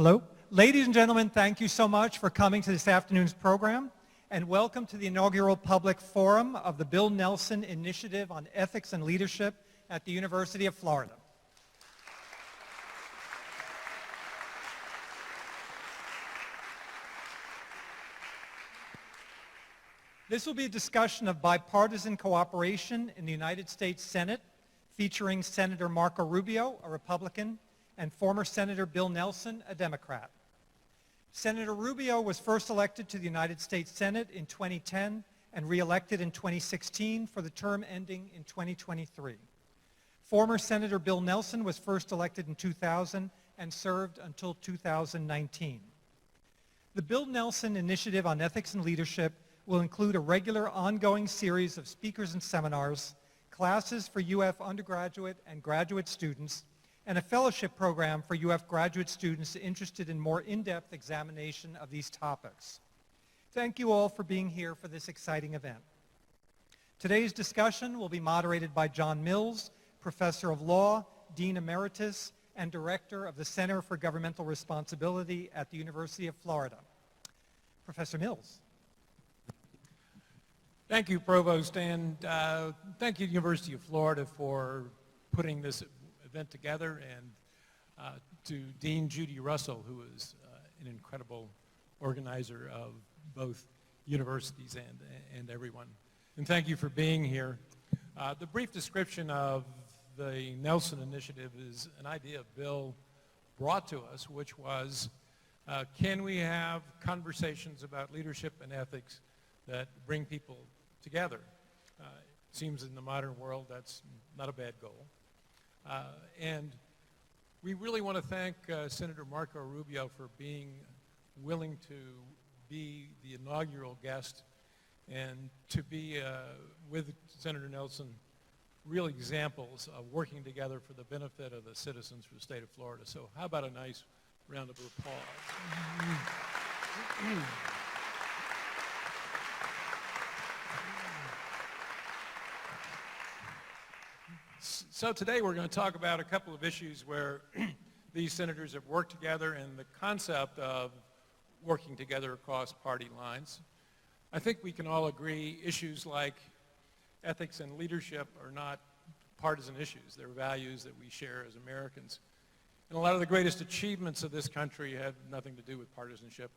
Hello. Ladies and gentlemen, thank you so much for coming to this afternoon's program, and welcome to the inaugural public forum of the Bill Nelson Initiative on Ethics and Leadership at the University of Florida. This will be a discussion of bipartisan cooperation in the United States Senate, featuring Senator Marco Rubio, a Republican, and former Senator Bill Nelson, a Democrat. Senator Rubio was first elected to the United States Senate in 2010 and re-elected in 2016 for the term ending in 2023. Former Senator Bill Nelson was first elected in 2000 and served until 2019. The Bill Nelson Initiative on Ethics and Leadership will include a regular ongoing series of speakers and seminars, classes for UF undergraduate and graduate students, and a fellowship program for UF graduate students interested in more in-depth examination of these topics. Thank you all for being here for this exciting event. Today's discussion will be moderated by John Mills, Professor of Law, Dean Emeritus, and Director of the Center for Governmental Responsibility at the University of Florida. Professor Mills. Thank you, Provost, and thank you, University of Florida, for putting this event together, and to Dean Judy Russell, who is an incredible organizer of both universities and everyone. And thank you for being here. The brief description of the Nelson Initiative is an idea Bill brought to us, which was, can we have conversations about leadership and ethics that bring people together? It seems in the modern world that's not a bad goal. And we really want to thank Senator Marco Rubio for being willing to be the inaugural guest and to be, with Senator Nelson, real examples of working together for the benefit of the citizens for the state of Florida. So how about a nice round of applause? So today we're going to talk about a couple of issues where these senators have worked together and the concept of working together across party lines. I think we can all agree issues like ethics and leadership are not partisan issues. They're values that we share as Americans. And a lot of the greatest achievements of this country have nothing to do with partisanship.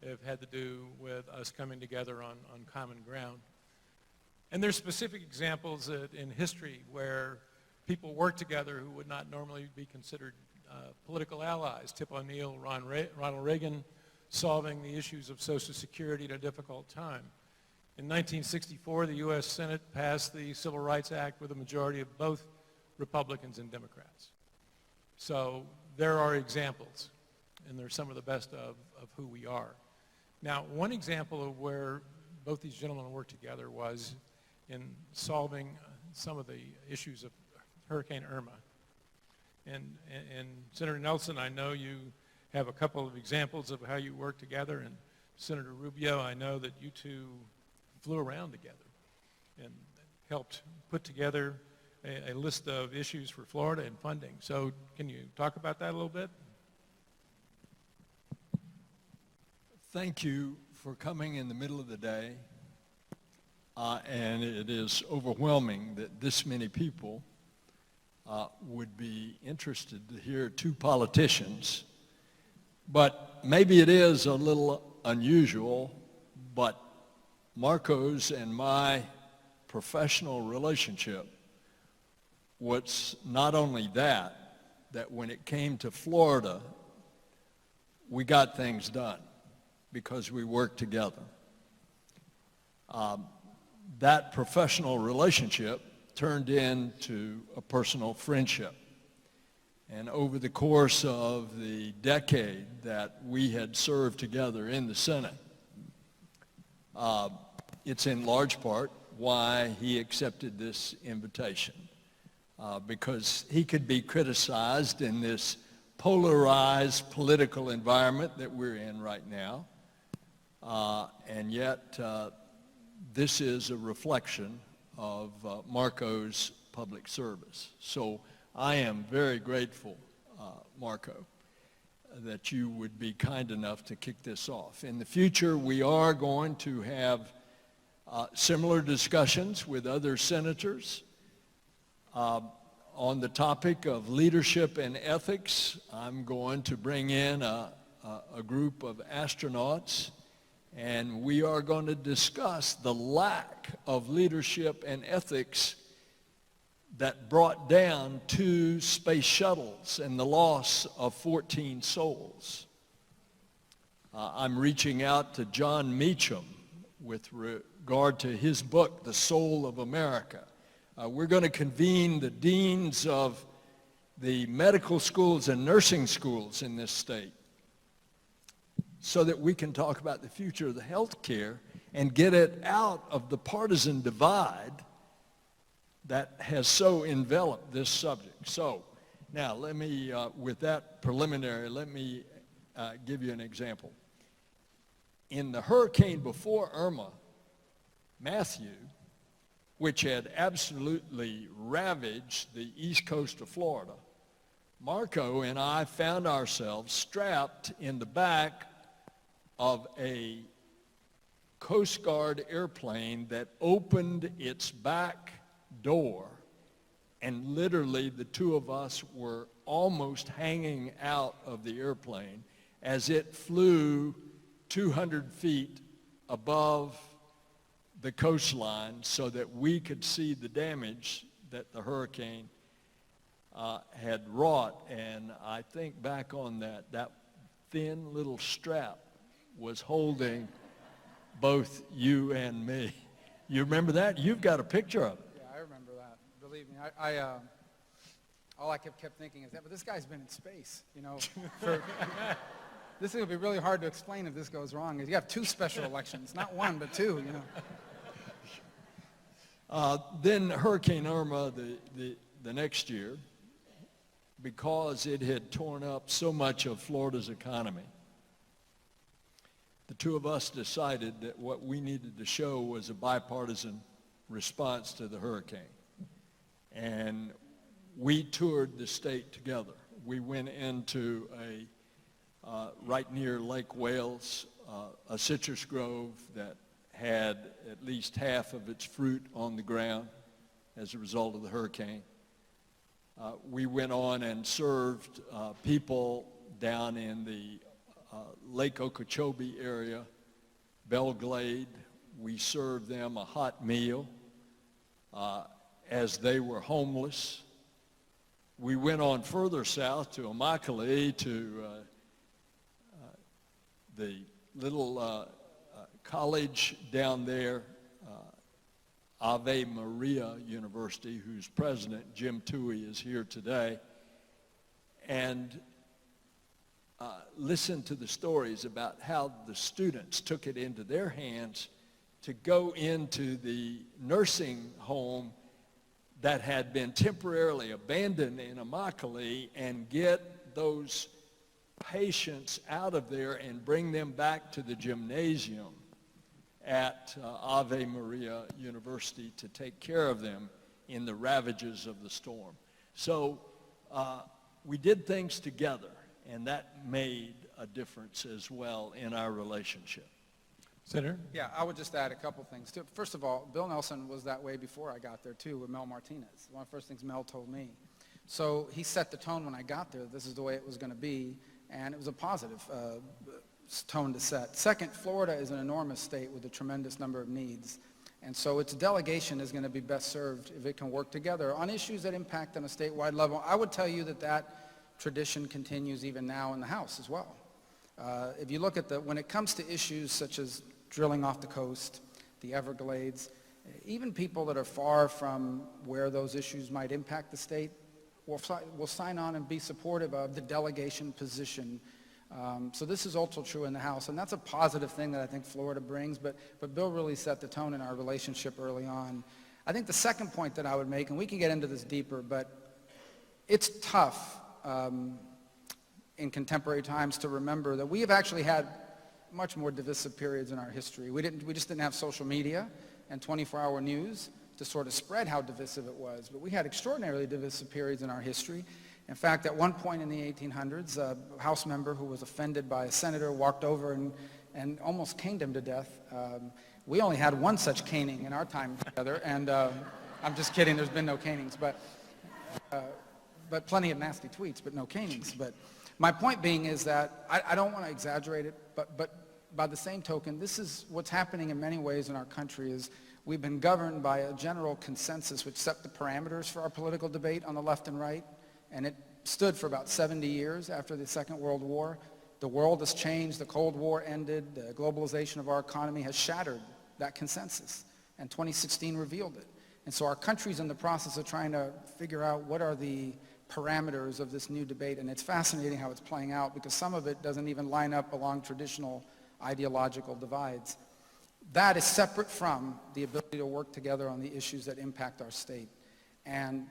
They've had to do with us coming together on common ground. And there's specific examples in history where people work together who would not normally be considered political allies. Tip O'Neill, Ronald Reagan, solving the issues of Social Security at a difficult time. In 1964, the U.S. Senate passed the Civil Rights Act with a majority of both Republicans and Democrats. So there are examples, and they're some of the best of who we are. Now, one example of where both these gentlemen worked together was in solving some of the issues of Hurricane Irma. And Senator Nelson, I know you have a couple of examples of how you work together, and Senator Rubio, I know that you two flew around together and helped put together a list of issues for Florida and funding. So can you talk about that a little bit? Thank you for coming in the middle of the day. And it is overwhelming that this many people would be interested to hear two politicians. But maybe it is a little unusual, but Marco's and my professional relationship was not only that when it came to Florida, we got things done because we worked together. That professional relationship turned into a personal friendship. And over the course of the decade that we had served together in the Senate, it's in large part why he accepted this invitation, because he could be criticized in this polarized political environment that we're in right now, and yet this is a reflection of Marco's public service. So I am very grateful, Marco, that you would be kind enough to kick this off. In the future, we are going to have similar discussions with other senators on the topic of leadership and ethics. I'm going to bring in a group of astronauts, and we are going to discuss the lack of leadership and ethics that brought down 2 space shuttles and the loss of 14 souls. I'm reaching out to John Meacham with regard to his book, The Soul of America. We're going to convene the deans of the medical schools and nursing schools in this state so that we can talk about the future of the health care and get it out of the partisan divide that has so enveloped this subject. So now let me, with that preliminary, let me give you an example. In the hurricane before Irma, Matthew, which had absolutely ravaged the east coast of Florida, Marco and I found ourselves strapped in the back of a Coast Guard airplane that opened its back door, and literally the 2 of us were almost hanging out of the airplane as it flew 200 feet above the coastline so that we could see the damage that the hurricane had wrought. And I think back on that thin little strap was holding both you and me. You remember that? You've got a picture of it. Yeah, I remember that. Believe me, all I kept thinking is that, but this guy's been in space, you know. This is going to be really hard to explain if this goes wrong. You have 2 special elections, not 1, but 2, you know. Then Hurricane Irma the next year, because it had torn up so much of Florida's economy, the 2 of us decided that what we needed to show was a bipartisan response to the hurricane. And we toured the state together. We went into right near Lake Wales, a citrus grove that had at least half of its fruit on the ground as a result of the hurricane. We went on and served people down in the Lake Okeechobee area, Belglade. We served them a hot meal as they were homeless. We went on further south to Immokalee, to the little college down there, Ave Maria University, whose president, Jim Toohey, is here today, and listen to the stories about how the students took it into their hands to go into the nursing home that had been temporarily abandoned in Immokalee and get those patients out of there and bring them back to the gymnasium at Ave Maria University to take care of them in the ravages of the storm. So we did things together, and that made a difference as well in our relationship. Senator? Yeah, I would just add a couple things too. First of all, Bill Nelson was that way before I got there too, with Mel Martinez. One of the first things Mel told me. So he set the tone when I got there. This is the way it was going to be, and it was a positive tone to set. Second, Florida is an enormous state with a tremendous number of needs, and so its delegation is going to be best served if it can work together on issues that impact on a statewide level. I would tell you that tradition continues even now in the House as well. If you look at when it comes to issues such as drilling off the coast, the Everglades, even people that are far from where those issues might impact the state will sign on and be supportive of the delegation position. So this is also true in the House, and that's a positive thing that I think Florida brings, but Bill really set the tone in our relationship early on. I think the second point that I would make, and we can get into this deeper, but it's tough in contemporary times to remember that we have actually had much more divisive periods in our history. We just didn't have social media and 24-hour news to sort of spread how divisive it was, but we had extraordinarily divisive periods in our history. In fact, at one point in the 1800s, a House member who was offended by a senator walked over and almost caned him to death. We only had one such caning in our time together, and I'm just kidding, there's been no canings, but plenty of nasty tweets, but no canings. But my point being is that I don't want to exaggerate it, but by the same token, this is what's happening in many ways in our country is we've been governed by a general consensus which set the parameters for our political debate on the left and right, and it stood for about 70 years after the Second World War. The world has changed, the Cold War ended, the globalization of our economy has shattered that consensus, and 2016 revealed it. And so our country's in the process of trying to figure out what are the parameters of this new debate, and it's fascinating how it's playing out because some of it doesn't even line up along traditional ideological divides. That is separate from the ability to work together on the issues that impact our state. And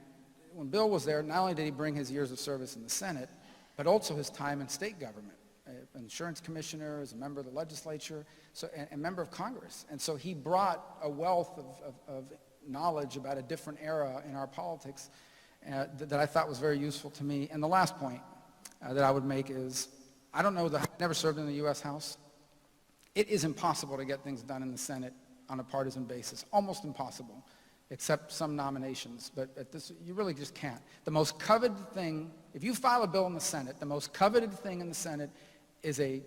when Bill was there, not only did he bring his years of service in the Senate, but also his time in state government, an insurance commissioner, as a member of the legislature, and a member of Congress. And so he brought a wealth of knowledge about a different era in our politics that I thought was very useful to me. And the last point that I would make is, I don't know, I never served in the U.S. House. It is impossible to get things done in the Senate on a partisan basis, almost impossible, except some nominations. But at this, you really just can't. The most coveted thing, if you file a bill in the Senate, the most coveted thing in the Senate is a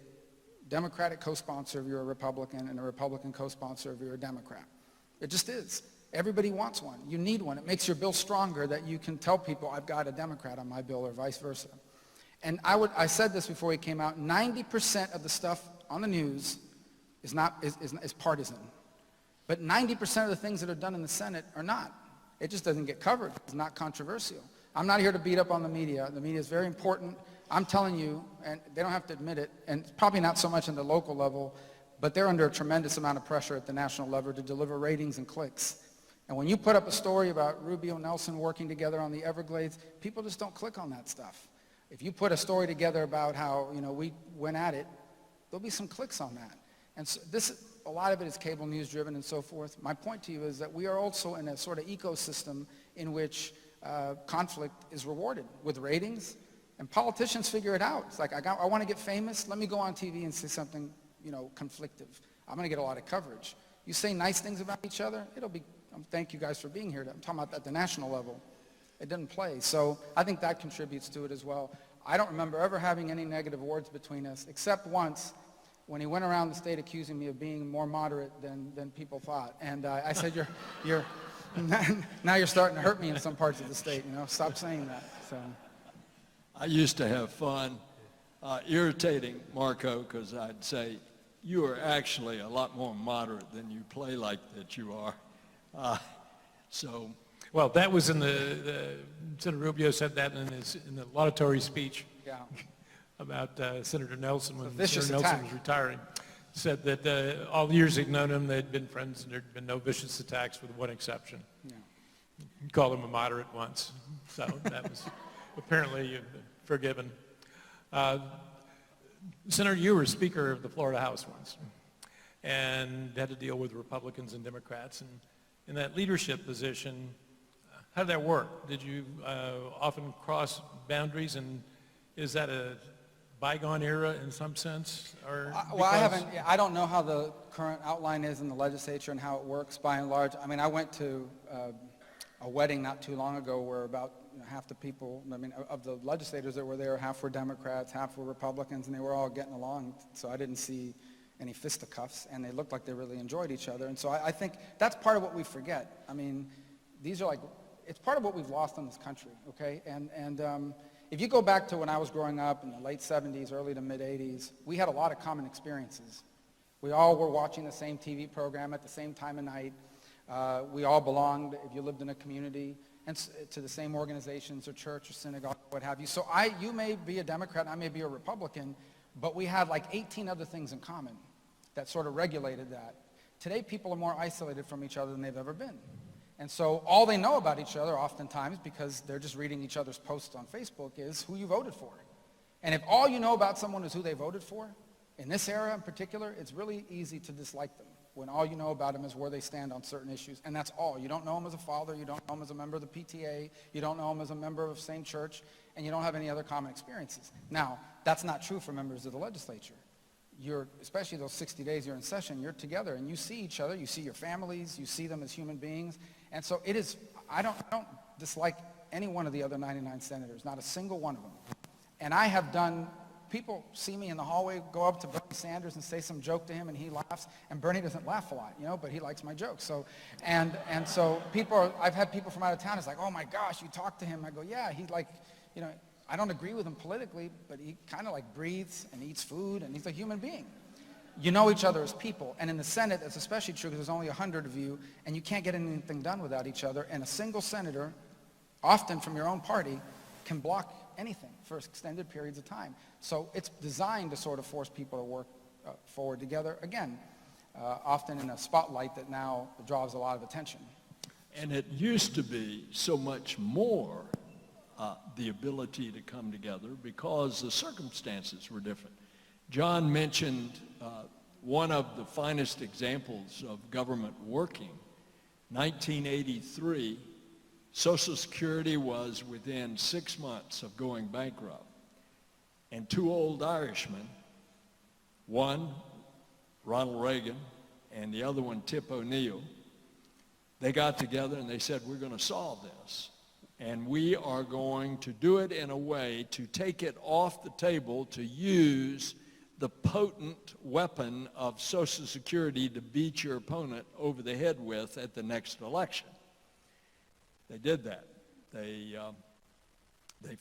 Democratic co-sponsor if you're a Republican and a Republican co-sponsor if you're a Democrat. It just is. Everybody wants one. You need one. It makes your bill stronger that you can tell people, I've got a Democrat on my bill, or vice versa. And I said this before he came out, 90% of the stuff on the news is partisan. But 90% of the things that are done in the Senate are not. It just doesn't get covered. It's not controversial. I'm not here to beat up on the media. The media is very important. I'm telling you, and they don't have to admit it, and probably not so much on the local level, but they're under a tremendous amount of pressure at the national level to deliver ratings and clicks. And when you put up a story about Rubio and Nelson working together on the Everglades, people just don't click on that stuff. If you put a story together about how, we went at it, there'll be some clicks on that. And so a lot of it is cable news driven and so forth. My point to you is that we are also in a sort of ecosystem in which conflict is rewarded with ratings, and politicians figure it out. It's like, I want to get famous, let me go on TV and say something, conflictive. I'm going to get a lot of coverage. You say nice things about each other, it'll be, thank you guys for being here. I'm talking about at the national level. It didn't play. So I think that contributes to it as well. I don't remember ever having any negative words between us, except once when he went around the state accusing me of being more moderate than people thought. And I said, you're now you're starting to hurt me in some parts of the state, stop saying that. So I used to have fun irritating Marco because I'd say, you are actually a lot more moderate than you play like that you are. Well, that was in Senator Rubio said that in the laudatory speech about Senator Nelson when Senator Nelson was retiring. Said that all the years he'd known him, they'd been friends and there'd been no vicious attacks with one exception. Yeah. He called him a moderate once, so that was apparently forgiven. Senator, you were Speaker of the Florida House once and had to deal with Republicans and Democrats. And in that leadership position, how did that work? Did you often cross boundaries, and is that a bygone era in some sense? Or I don't know how the current outline is in the legislature and how it works by and large. I mean, I went to a wedding not too long ago where about half the people, of the legislators that were there, half were Democrats, half were Republicans, and they were all getting along, so I didn't see any fisticuffs, and they looked like they really enjoyed each other. And so I think that's part of what we forget. I mean, these are it's part of what we've lost in this country, okay? And if you go back to when I was growing up in the late 70s, early to mid 80s, we had a lot of common experiences. We all were watching the same TV program at the same time of night. We all belonged, if you lived in a community, and to the same organizations or church or synagogue, what have you. So you may be a Democrat, and I may be a Republican, but we had like 18 other things in common that sort of regulated that. Today, people are more isolated from each other than they've ever been. And so all they know about each other oftentimes, because they're just reading each other's posts on Facebook, is who you voted for. And if all you know about someone is who they voted for, in this era in particular, it's really easy to dislike them when all you know about them is where they stand on certain issues, and that's all. You don't know them as a father, you don't know them as a member of the PTA, you don't know them as a member of the same church, and you don't have any other common experiences. Now, that's not true for members of the legislature. Especially those 60 days you're in session, you're together and you see each other, you see your families, you see them as human beings. And so it is, I don't dislike any one of the other 99 senators, not a single one of them. And I have done, people see me in the hallway, go up to Bernie Sanders and say some joke to him and he laughs, and Bernie doesn't laugh a lot, but he likes my jokes. So, and so I've had people from out of town, it's like, oh my gosh, you talked to him. I go, yeah, he's like, I don't agree with him politically, but he kind of like breathes and eats food, and he's a human being. You know each other as people, and in the Senate, it's especially true because there's only 100 of you, and you can't get anything done without each other, and a single senator, often from your own party, can block anything for extended periods of time. So it's designed to sort of force people to work forward together, again, often in a spotlight that now draws a lot of attention. And it used to be so much more the ability to come together because the circumstances were different. John mentioned one of the finest examples of government working. 1983, Social Security was within 6 months of going bankrupt. And two old Irishmen, one, Ronald Reagan, and the other one, Tip O'Neill, they got together and they said, we're going to solve this. And we are going to do it in a way to take it off the table to use the potent weapon of Social Security to beat your opponent over the head with at the next election. They did that. They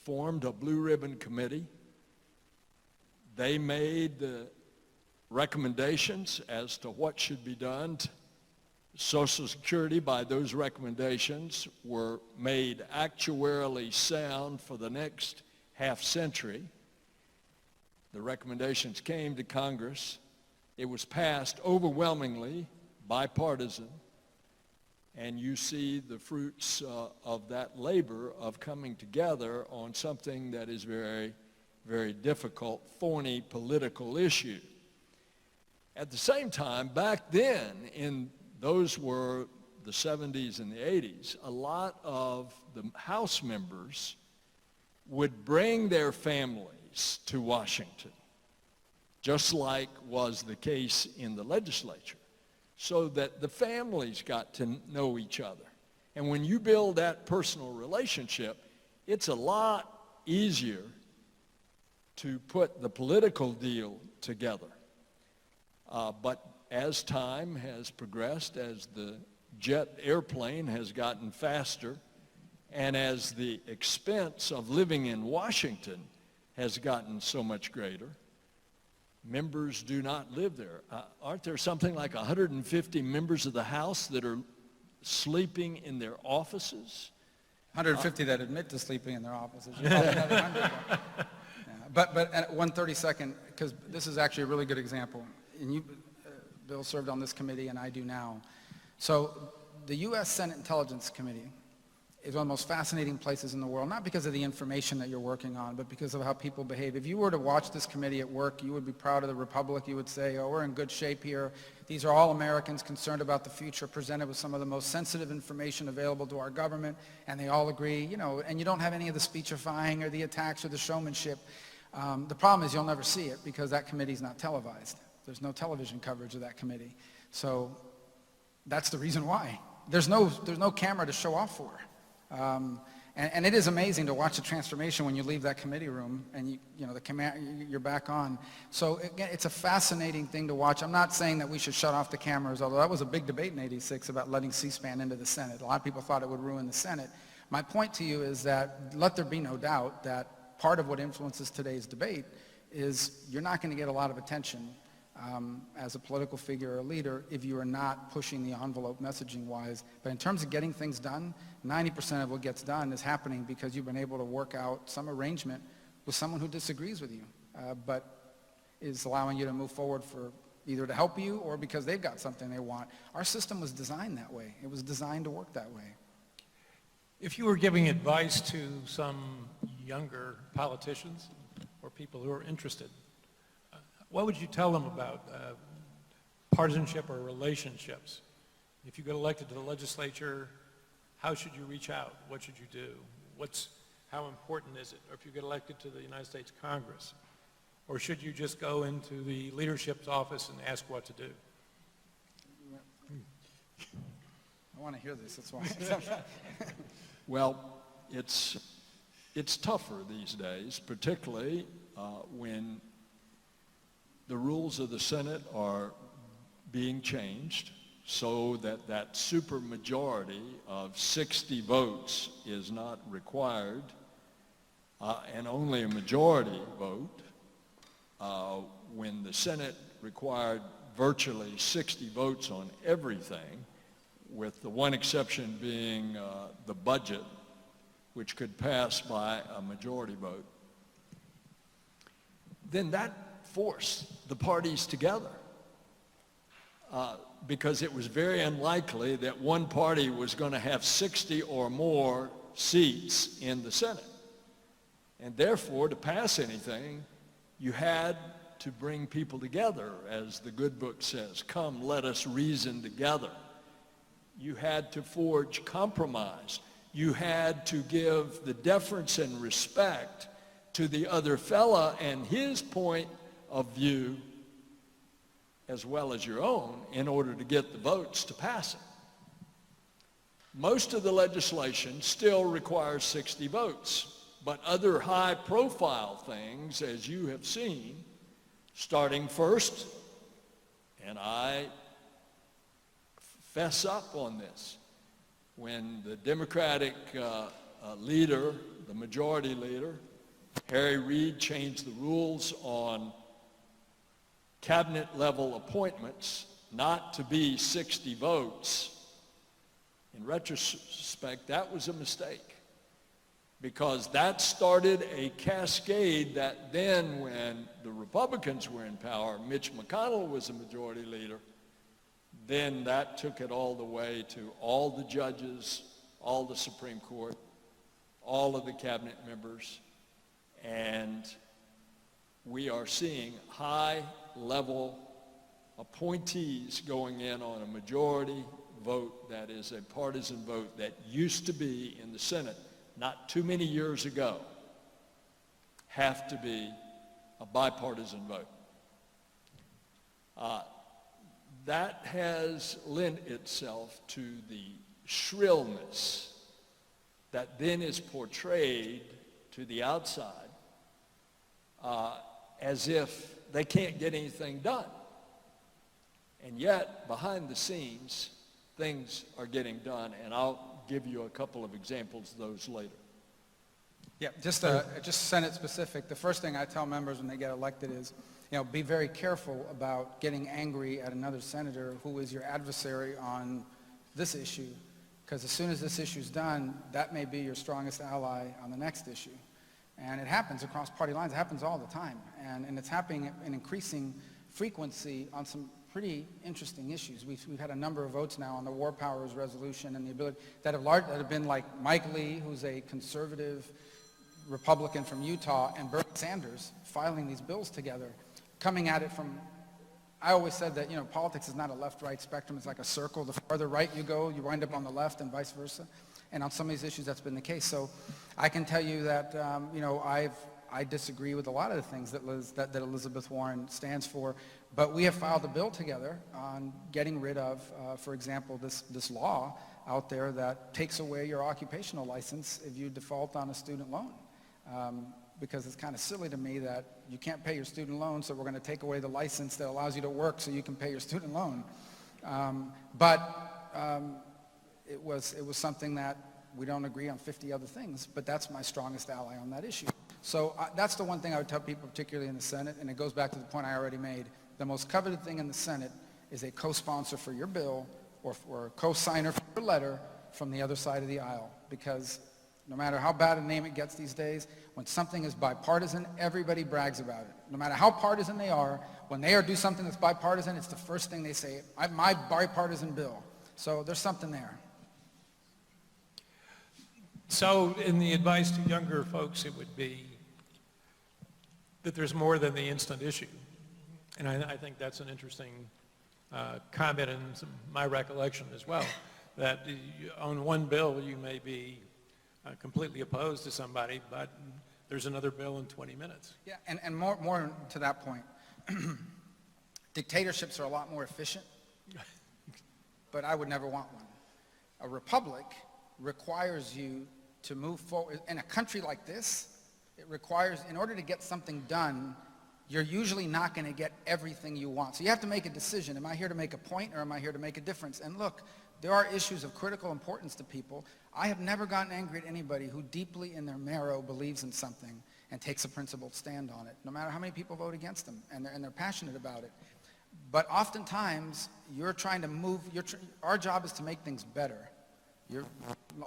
formed a blue ribbon committee. They made the recommendations as to what should be done. Social Security, by those recommendations, were made actuarially sound for the next half century. The recommendations came to Congress. It was passed overwhelmingly bipartisan, and you see the fruits of that labor of coming together on something that is very, very difficult, thorny political issue. At the same time, back then, those were the 70s and the 80s, a lot of the House members would bring their families to Washington, just like was the case in the legislature, so that the families got to know each other. And when you build that personal relationship, it's a lot easier to put the political deal together. But as time has progressed, as the jet airplane has gotten faster, and as the expense of living in Washington has gotten so much greater, members do not live there. Aren't there something like 150 members of the House that are sleeping in their offices? 150 that admit to sleeping in their offices. You probably another 100. Yeah. But at 132nd, because this is actually a really good example, and you, Bill served on this committee, and I do now. So the U.S. Senate Intelligence Committee is one of the most fascinating places in the world, not because of the information that you're working on, but because of how people behave. If you were to watch this committee at work, you would be proud of the Republic. You would say, oh, we're in good shape here. These are all Americans concerned about the future, presented with some of the most sensitive information available to our government, and they all agree, and you don't have any of the speechifying or the attacks or the showmanship. The problem is you'll never see it because that committee's not televised. There's no television coverage of that committee. So that's the reason why. There's no camera to show off for. And it is amazing to watch the transformation when you leave that committee room and you're back on. So again, it's a fascinating thing to watch. I'm not saying that we should shut off the cameras, although that was a big debate in '86 about letting C-SPAN into the Senate. A lot of people thought it would ruin the Senate. My point to you is that let there be no doubt that part of what influences today's debate is you're not going to get a lot of attention as a political figure or a leader if you are not pushing the envelope messaging-wise. But in terms of getting things done, 90% of what gets done is happening because you've been able to work out some arrangement with someone who disagrees with you, but is allowing you to move forward for either to help you or because they've got something they want. Our system was designed that way. It was designed to work that way. If you were giving advice to some younger politicians or people who are interested, what would you tell them about partisanship or relationships. If you get elected to the legislature, how should you reach out? What should you do? How important is it? Or if you get elected to the United States Congress, or should you just go into the leadership's office and ask what to do? I want to hear this, that's why. Well, it's tougher these days, particularly when the rules of the Senate are being changed so that that supermajority of 60 votes is not required, and only a majority vote. When the Senate required virtually 60 votes on everything, with the one exception being the budget, which could pass by a majority vote, then that forced the parties together. Because it was very unlikely that one party was going to have 60 or more seats in the Senate. And therefore, to pass anything, you had to bring people together, as the good book says, come, let us reason together. You had to forge compromise. You had to give the deference and respect to the other fella and his point of view as well as your own in order to get the votes to pass it. Most of the legislation still requires 60 votes, but other high-profile things, as you have seen, starting first, and I fess up on this, when the Democratic leader, the majority leader, Harry Reid, changed the rules on cabinet-level appointments not to be 60 votes. In retrospect, that was a mistake, because that started a cascade that then, when the Republicans were in power, Mitch McConnell was a majority leader, then that took it all the way to all the judges, all the Supreme Court, all of the cabinet members, and we are seeing high-level appointees going in on a majority vote that is a partisan vote that used to be in the Senate not too many years ago, have to be a bipartisan vote. That has lent itself to the shrillness that then is portrayed to the outside as if they can't get anything done. And yet, behind the scenes, things are getting done, and I'll give you a couple of examples of those later. Yeah, just Senate specific. The first thing I tell members when they get elected is, be very careful about getting angry at another senator who is your adversary on this issue, because as soon as this issue's done, that may be your strongest ally on the next issue. And it happens across party lines. It happens all the time. And it's happening in increasing frequency on some pretty interesting issues. We've had a number of votes now on the War Powers Resolution and the ability that have been like Mike Lee, who's a conservative Republican from Utah, and Bernie Sanders filing these bills together, coming at it from, I always said that, politics is not a left-right spectrum. It's like a circle. The farther right you go, you wind up on the left, and vice versa. And on some of these issues, that's been the case. So I can tell you that, I disagree with a lot of the things that Elizabeth Warren stands for, but we have filed a bill together on getting rid of, for example, this law out there that takes away your occupational license if you default on a student loan. Because it's kind of silly to me that you can't pay your student loan, so we're going to take away the license that allows you to work so you can pay your student loan. It was something that we don't agree on 50 other things, but that's my strongest ally on that issue. So that's the one thing I would tell people, particularly in the Senate, and it goes back to the point I already made. The most coveted thing in the Senate is a co-sponsor for your bill or a co-signer for your letter from the other side of the aisle, because no matter how bad a name it gets these days, when something is bipartisan, everybody brags about it. No matter how partisan they are, when they do something that's bipartisan, it's the first thing they say, my bipartisan bill. So there's something there. So in the advice to younger folks, it would be that there's more than the instant issue. And I think that's an interesting comment in my recollection as well, that on one bill you may be completely opposed to somebody, but there's another bill in 20 minutes. Yeah, and more to that point, dictatorships are a lot more efficient, but I would never want one. A republic requires you to move forward. In a country like this, it requires, in order to get something done, you're usually not going to get everything you want. So you have to make a decision. Am I here to make a point, or am I here to make a difference? And look, there are issues of critical importance to people. I have never gotten angry at anybody who deeply in their marrow believes in something and takes a principled stand on it, no matter how many people vote against them, and they're passionate about it. But oftentimes, you're trying to move, our job is to make things better. You're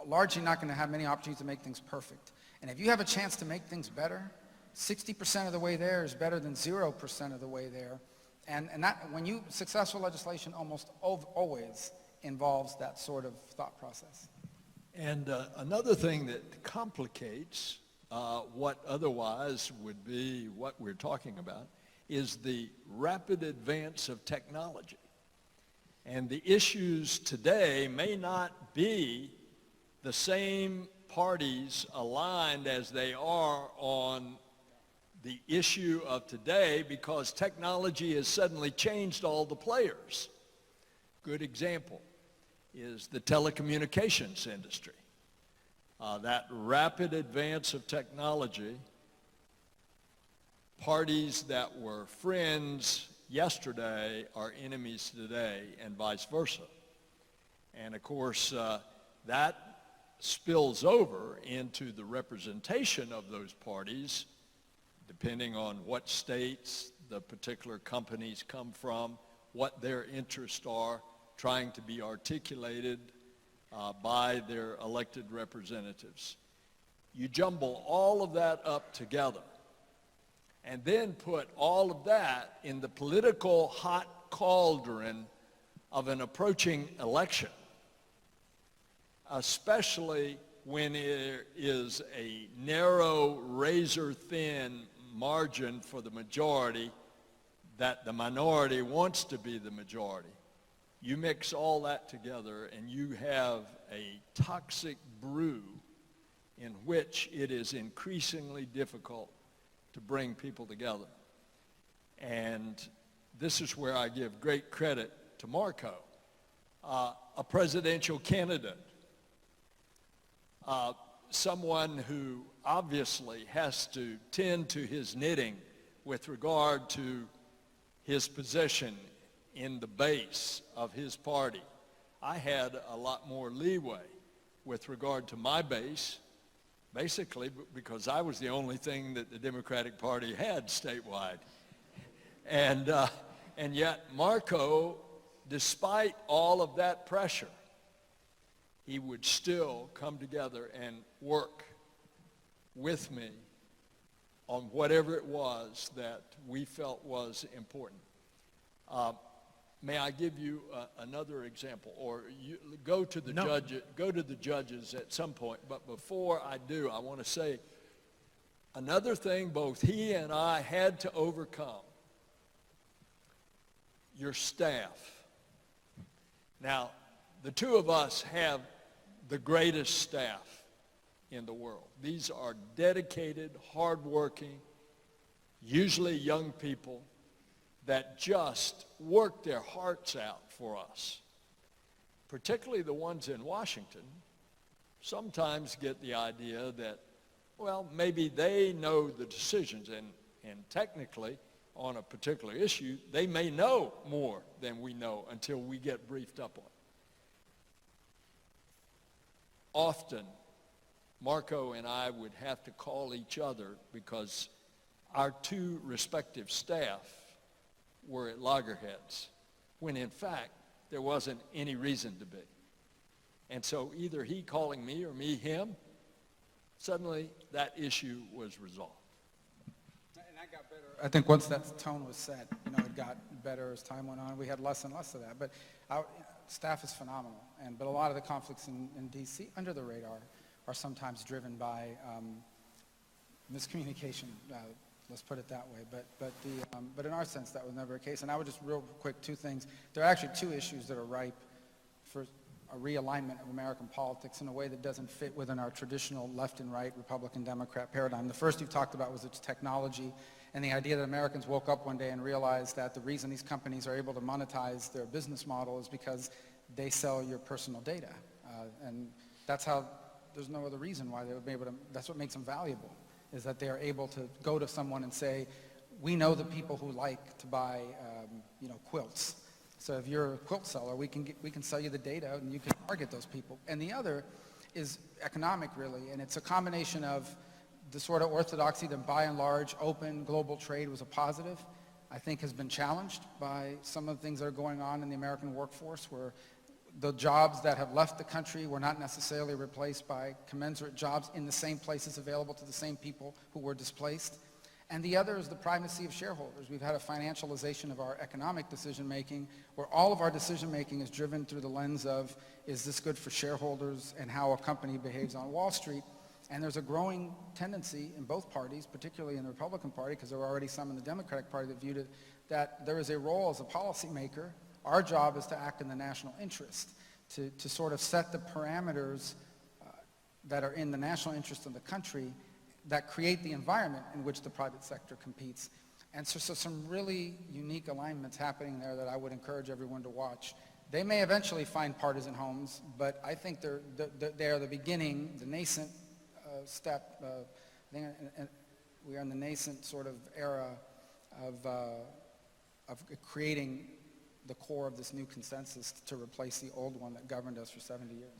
largely not going to have many opportunities to make things perfect. And if you have a chance to make things better, 60% of the way there is better than 0% of the way there. And that, successful legislation almost always involves that sort of thought process. And another thing that complicates what otherwise would be what we're talking about is the rapid advance of technology. And the issues today may not be the same parties aligned as they are on the issue of today, because technology has suddenly changed all the players. Good example is the telecommunications industry. That rapid advance of technology, parties that were friends yesterday are enemies today, and vice versa. And of course, that spills over into the representation of those parties, depending on what states the particular companies come from, what their interests are, trying to be articulated by their elected representatives. You jumble all of that up together and then put all of that in the political hot cauldron of an approaching election, especially when there is a narrow, razor-thin margin for the majority that the minority wants to be the majority. You mix all that together and you have a toxic brew in which it is increasingly difficult to bring people together. And this is where I give great credit to Marco, a presidential candidate, someone who obviously has to tend to his knitting with regard to his position in the base of his party. I had a lot more leeway with regard to my base, basically because I was the only thing that the Democratic Party had statewide. And yet Marco, despite all of that pressure, he would still come together and work with me on whatever it was that we felt was important. May I give you another example, or you go to the judges at some point? But before I do, I want to say another thing both he and I had to overcome: your staff. Now, the two of us have the greatest staff in the world. These are dedicated, hardworking, usually young people that just work their hearts out for us. Particularly the ones in Washington sometimes get the idea that, well, maybe they know the decisions, and technically on a particular issue, they may know more than we know until we get briefed up on it. Often, Marco and I would have to call each other because our two respective staff were at loggerheads, when in fact there wasn't any reason to be. And so either he calling me or me him, suddenly that issue was resolved. And that got better. I think once that tone was set, it got better as time went on. We had less and less of that. But our staff is phenomenal. But a lot of the conflicts in D.C. under the radar are sometimes driven by miscommunication, Let's put it that way. But in our sense, that was never a case. And I would just real quick, two things. There are actually two issues that are ripe for a realignment of American politics in a way that doesn't fit within our traditional left and right Republican Democrat paradigm. The first you've talked about was its technology and the idea that Americans woke up one day and realized that the reason these companies are able to monetize their business model is because they sell your personal data. And that's how, there's no other reason why they would be able to, that's what makes them valuable, is that they are able to go to someone and say, we know the people who like to buy, quilts. So if you're a quilt seller, we can sell you the data and you can target those people. And the other is economic, really, and it's a combination of the sort of orthodoxy that by and large open global trade was a positive, I think has been challenged by some of the things that are going on in the American workforce, where the jobs that have left the country were not necessarily replaced by commensurate jobs in the same places available to the same people who were displaced. And the other is the primacy of shareholders. We've had a financialization of our economic decision-making, where all of our decision-making is driven through the lens of, is this good for shareholders and how a company behaves on Wall Street? And there's a growing tendency in both parties, particularly in the Republican Party, because there were already some in the Democratic Party that viewed it, that there is a role as a policymaker. Our job is to act in the national interest, to sort of set the parameters that are in the national interest of the country that create the environment in which the private sector competes. And so some really unique alignments happening there that I would encourage everyone to watch. They may eventually find partisan homes, but I think they're the beginning, the nascent step. I think we are in the nascent sort of era of creating the core of this new consensus to replace the old one that governed us for 70 years.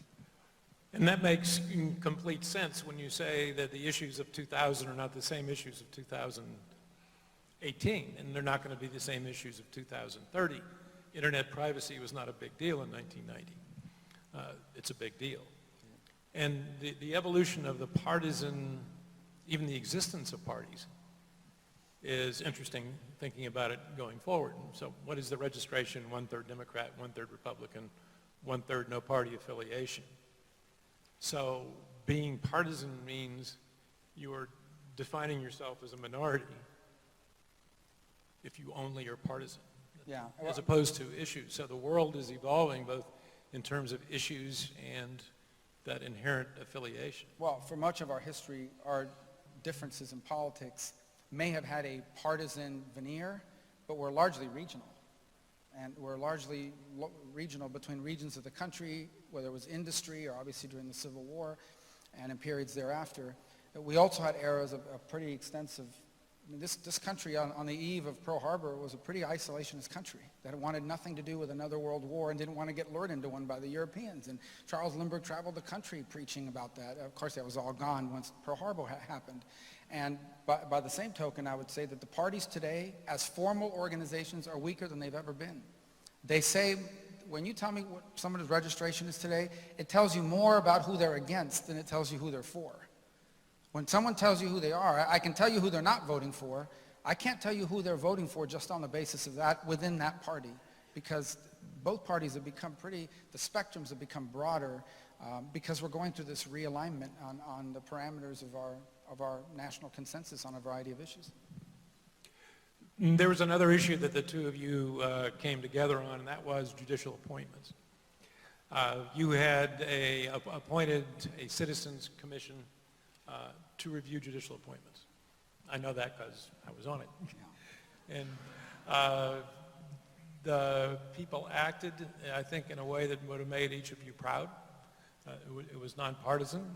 And that makes complete sense when you say that the issues of 2000 are not the same issues of 2018, and they're not going to be the same issues of 2030. Internet privacy was not a big deal in 1990. It's a big deal. And the evolution of the partisan, even the existence of parties, is interesting thinking about it going forward. So what is the registration? 1/3 Democrat, 1/3 Republican, 1/3 no party affiliation. So being partisan means you are defining yourself as a minority if you only are partisan, as opposed to issues. So the world is evolving both in terms of issues and that inherent affiliation. Well, for much of our history, our differences in politics may have had a partisan veneer, but we're largely regional. And we're largely regional between regions of the country, whether it was industry or obviously during the Civil War and in periods thereafter. We also had eras of pretty extensive, I mean, this country on the eve of Pearl Harbor was a pretty isolationist country that wanted nothing to do with another world war and didn't want to get lured into one by the Europeans. And Charles Lindbergh traveled the country preaching about that. Of course, that was all gone once Pearl Harbor happened. And by the same token, I would say that the parties today, as formal organizations, are weaker than they've ever been. They say, when you tell me what someone's registration is today, it tells you more about who they're against than it tells you who they're for. When someone tells you who they are, I can tell you who they're not voting for. I can't tell you who they're voting for just on the basis of that within that party, because both parties have become the spectrums have become broader because we're going through this realignment on the parameters of our national consensus on a variety of issues. There was another issue that the two of you came together on, and that was judicial appointments. You had appointed a citizens commission to review judicial appointments. I know that because I was on it. And the people acted, I think, in a way that would have made each of you proud. It was nonpartisan.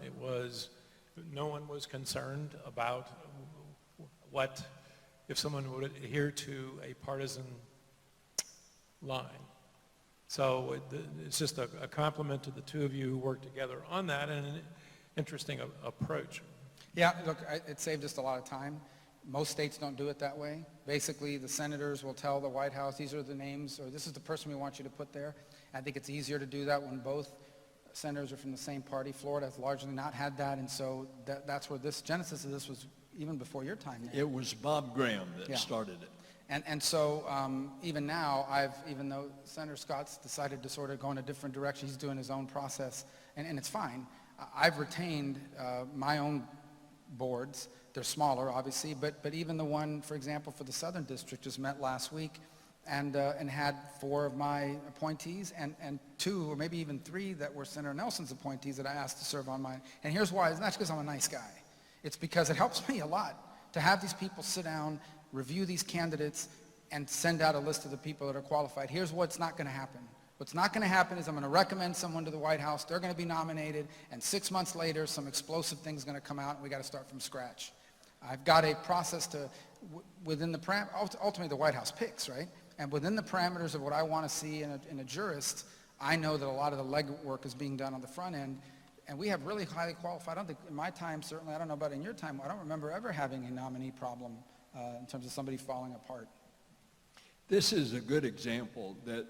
No one was concerned about if someone would adhere to a partisan line. So it's just a compliment to the two of you who worked together on that, and an interesting approach. Yeah, look, it saved us a lot of time. Most states don't do it that way. Basically, the senators will tell the White House, these are the names, or this is the person we want you to put there. I think it's easier to do that when both senators are from the same party. Florida has largely not had that, and so that's where this genesis of this was even before your time. It was Bob Graham that started it. And so even now, even though Senator Scott's decided to sort of go in a different direction, he's doing his own process, and it's fine. I've retained my own boards They're smaller, obviously, but even the one, for example, for the Southern District just met last week and had 4 of my appointees and 2 or maybe even 3 that were Senator Nelson's appointees that I asked to serve on mine. And here's why. It's not because I'm a nice guy. It's because it helps me a lot to have these people sit down, review these candidates, and send out a list of the people that are qualified. Here's what's not going to happen. What's not going to happen is I'm going to recommend someone to the White House, they're going to be nominated, and 6 months later, some explosive thing's going to come out, and we got to start from scratch. I've got a process to, within the ultimately the White House picks, right? And within the parameters of what I want to see in a jurist, I know that a lot of the legwork is being done on the front end, and we have really highly qualified. I don't think, in my time, certainly, I don't know about in your time, I don't remember ever having a nominee problem in terms of somebody falling apart. This is a good example that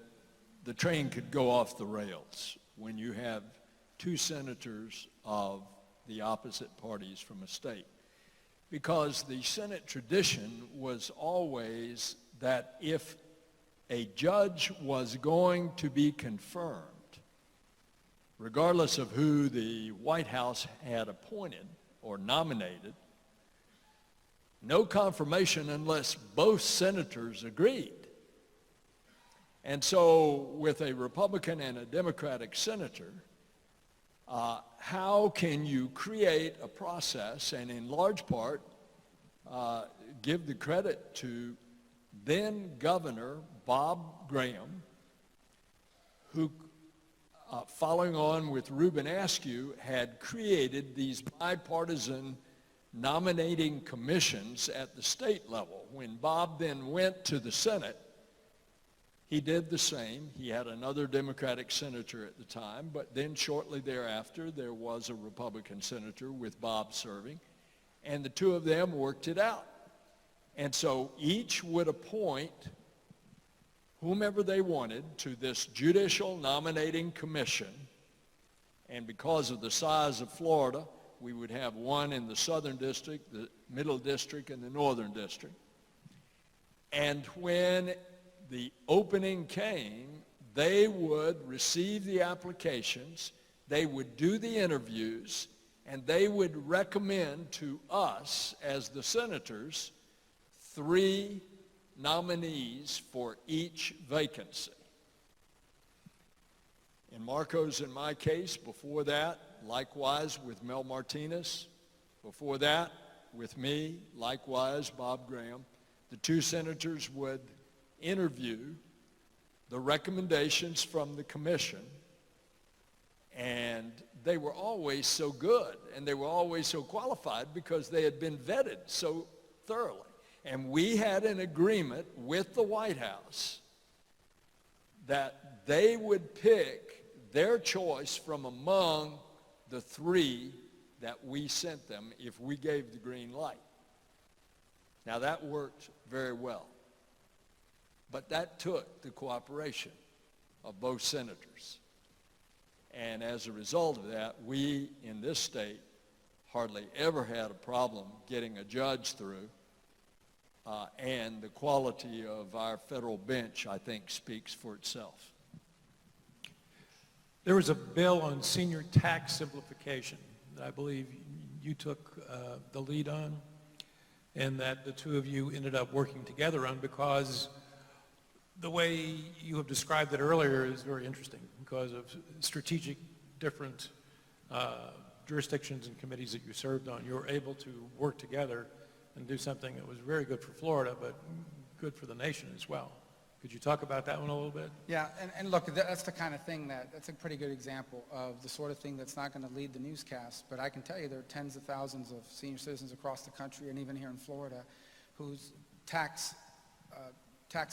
the train could go off the rails when you have 2 senators of the opposite parties from a state. Because the Senate tradition was always that if a judge was going to be confirmed, regardless of who the White House had appointed or nominated, no confirmation unless both senators agreed. And so with a Republican and a Democratic senator, how can you create a process and in large part give the credit to then Governor Bob Graham, who following on with Reuben Askew had created these bipartisan nominating commissions at the state level. When Bob then went to the Senate, he did the same. He had another Democratic senator at the time, but then shortly thereafter, there was a Republican senator with Bob serving, and the 2 of them worked it out. And so each would appoint whomever they wanted to this judicial nominating commission, and because of the size of Florida, we would have one in the Southern District, the Middle District, and the Northern District. And when the opening came, they would receive the applications, they would do the interviews, and they would recommend to us as the senators 3 nominees for each vacancy. In Marco's and my case, before that, likewise with Mel Martinez. Before that, with me, likewise, Bob Graham. The 2 senators would interview the recommendations from the commission, and they were always so good and they were always so qualified because they had been vetted so thoroughly. And we had an agreement with the White House that they would pick their choice from among the 3 that we sent them if we gave the green light. Now that worked very well. But that took the cooperation of both senators. And as a result of that, we in this state hardly ever had a problem getting a judge through. And the quality of our federal bench, I think, speaks for itself. There was a bill on senior tax simplification that I believe you took the lead on, and that the 2 of you ended up working together on, because the way you have described it earlier is very interesting because of strategic different jurisdictions and committees that you served on. You were able to work together and do something that was very good for Florida, but good for the nation as well. Could you talk about that one a little bit? Yeah, and look, that's the kind of thing that's a pretty good example of the sort of thing that's not going to lead the newscast, but I can tell you there are tens of thousands of senior citizens across the country and even here in Florida whose tax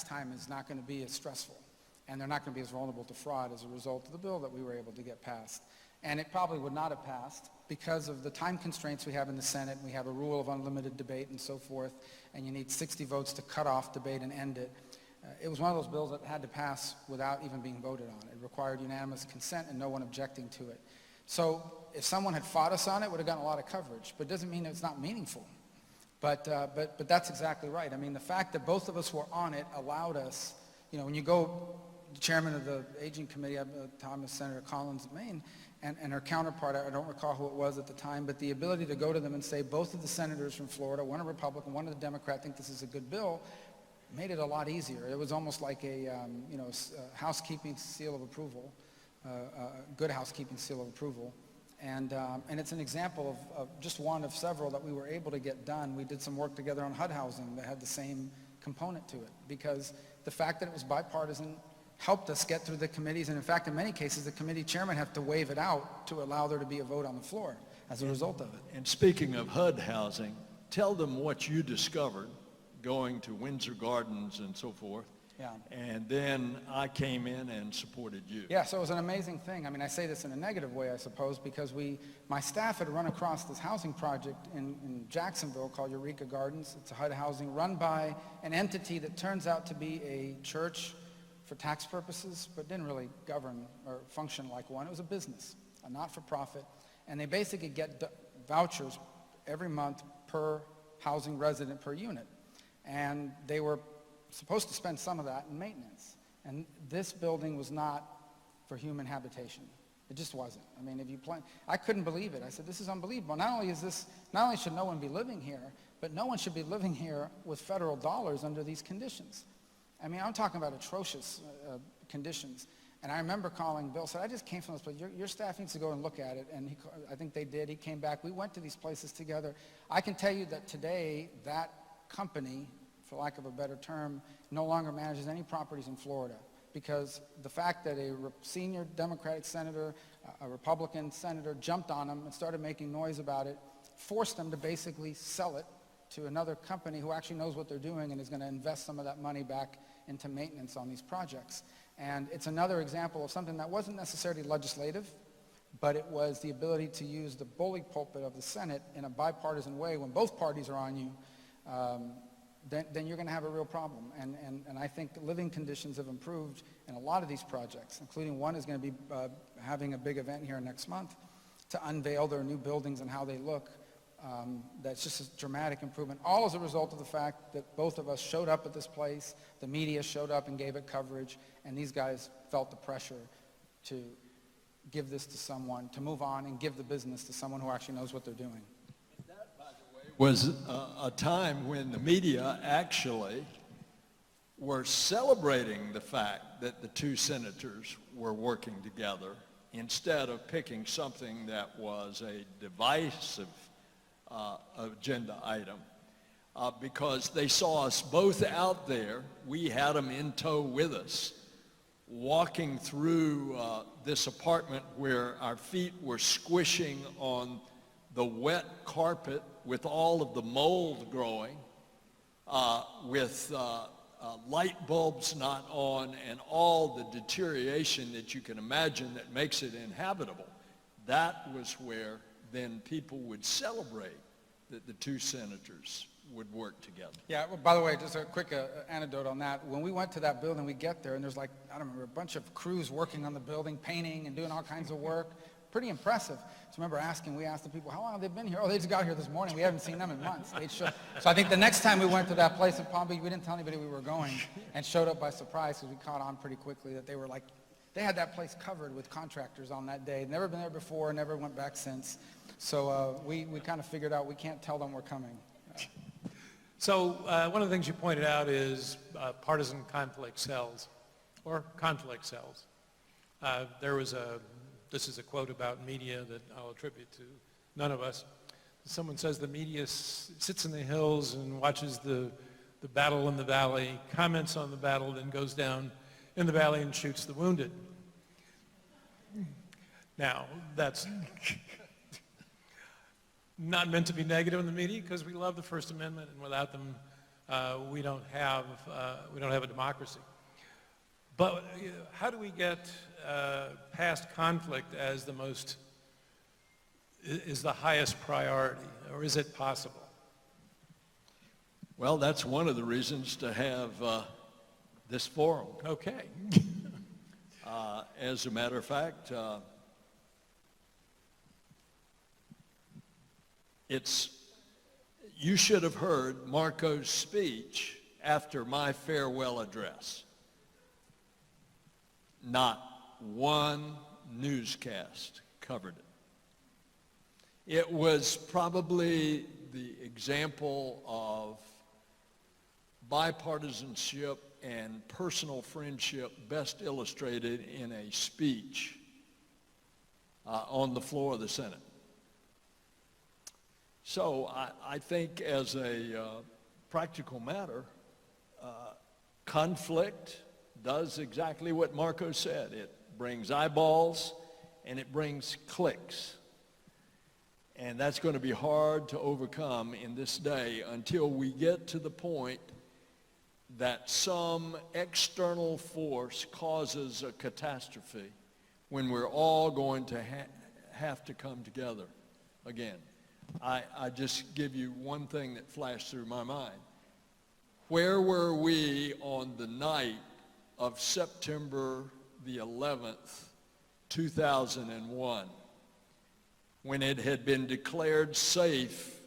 time is not going to be as stressful, and they're not going to be as vulnerable to fraud as a result of the bill that we were able to get passed. And it probably would not have passed because of the time constraints we have in the Senate. We have a rule of unlimited debate and so forth, and you need 60 votes to cut off debate and end it. It was one of those bills that had to pass without even being voted on. It required unanimous consent and no one objecting to it. So if someone had fought us on it, it would have gotten a lot of coverage, but it doesn't mean it's not meaningful. But that's exactly right. I mean, the fact that both of us were on it allowed us, when you go the chairman of the Aging Committee at the time, Senator Collins of Maine, and her counterpart, I don't recall who it was at the time, but the ability to go to them and say both of the senators from Florida, one a Republican, one a Democrat, think this is a good bill, made it a lot easier. It was almost like a housekeeping seal of approval, good housekeeping seal of approval. And it's an example of just one of several that we were able to get done. We did some work together on HUD housing that had the same component to it, because the fact that it was bipartisan helped us get through the committees, and in fact, in many cases, the committee chairman have to wave it out to allow there to be a vote on the floor as a result of it. And speaking of HUD housing, tell them what you discovered going to Windsor Gardens and so forth. Yeah. And then I came in and supported you. Yeah, so it was an amazing thing. I mean, I say this in a negative way, I suppose, because my staff had run across this housing project in Jacksonville called Eureka Gardens. It's a HUD housing run by an entity that turns out to be a church for tax purposes, but didn't really govern or function like one. It was a business, a not-for-profit, and they basically get vouchers every month per housing resident per unit. And they were supposed to spend some of that in maintenance. And this building was not for human habitation. It just wasn't. I mean, if you plan, I couldn't believe it. I said, this is unbelievable. Not only should no one be living here, but no one should be living here with federal dollars under these conditions. I mean, I'm talking about atrocious conditions. And I remember calling Bill, said, I just came from this place. Your staff needs to go and look at it. And I think they did. He came back. We went to these places together. I can tell you that today, that company, for lack of a better term, no longer manages any properties in Florida, because the fact that a senior Democratic senator, a Republican senator jumped on them and started making noise about it, forced them to basically sell it to another company who actually knows what they're doing and is going to invest some of that money back into maintenance on these projects. And it's another example of something that wasn't necessarily legislative, but it was the ability to use the bully pulpit of the Senate in a bipartisan way. When both parties are on you, then you're going to have a real problem. And I think living conditions have improved in a lot of these projects, including one is going to be having a big event here next month to unveil their new buildings and how they look. That's just a dramatic improvement, all as a result of the fact that both of us showed up at this place, the media showed up and gave it coverage, and these guys felt the pressure to give this to someone, to move on and give the business to someone who actually knows what they're doing. Was a time when the media actually were celebrating the fact that the two senators were working together instead of picking something that was a divisive agenda item, because they saw us both out there. We had them in tow with us, walking through this apartment where our feet were squishing on the wet carpet with all of the mold growing, with light bulbs not on, and all the deterioration that you can imagine that makes it inhabitable. That was where then people would celebrate that the two senators would work together. Yeah, well, by the way, just a quick anecdote on that. When we went to that building, we get there, and there's like, I don't remember, a bunch of crews working on the building, painting and doing all kinds of work. Pretty impressive. So I remember we asked the people, how long have they been here? Oh, they just got here this morning. We haven't seen them in months. So I think the next time we went to that place in Palm Beach, we didn't tell anybody we were going, and showed up by surprise because we caught on pretty quickly that they were like, they had that place covered with contractors on that day. Never been there before, never went back since. So we kind of figured out we can't tell them we're coming. So one of the things you pointed out is partisan conflict cells, or conflict cells. This is a quote about media that I'll attribute to none of us. Someone says the media sits in the hills and watches the battle in the valley, comments on the battle, then goes down in the valley and shoots the wounded. Now, that's not meant to be negative in the media, because we love the First Amendment, and without them, we don't have a democracy. But how do we get past conflict as is the highest priority, or is it possible? Well, that's one of the reasons to have this forum. Okay. As a matter of fact, you should have heard Marco's speech after my farewell address. not one newscast covered it. It was probably the example of bipartisanship and personal friendship best illustrated in a speech on the floor of the Senate. So I think as a practical matter, conflict does exactly what Marco said. It brings eyeballs and it brings clicks. And that's going to be hard to overcome in this day until we get to the point that some external force causes a catastrophe when we're all going to have to come together again. I just give you one thing that flashed through my mind. Where were we on the night of September the 11th, 2001, when it had been declared safe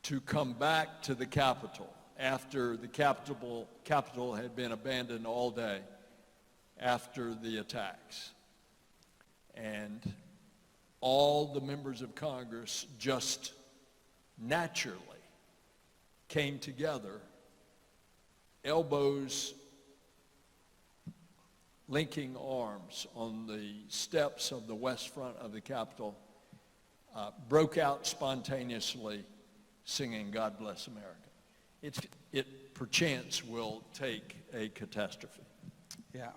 to come back to the Capitol after the Capitol had been abandoned all day after the attacks? And all the members of Congress just naturally came together, elbows linking arms on the steps of the west front of the Capitol, broke out spontaneously singing God Bless America. It perchance will take a catastrophe. Yeah,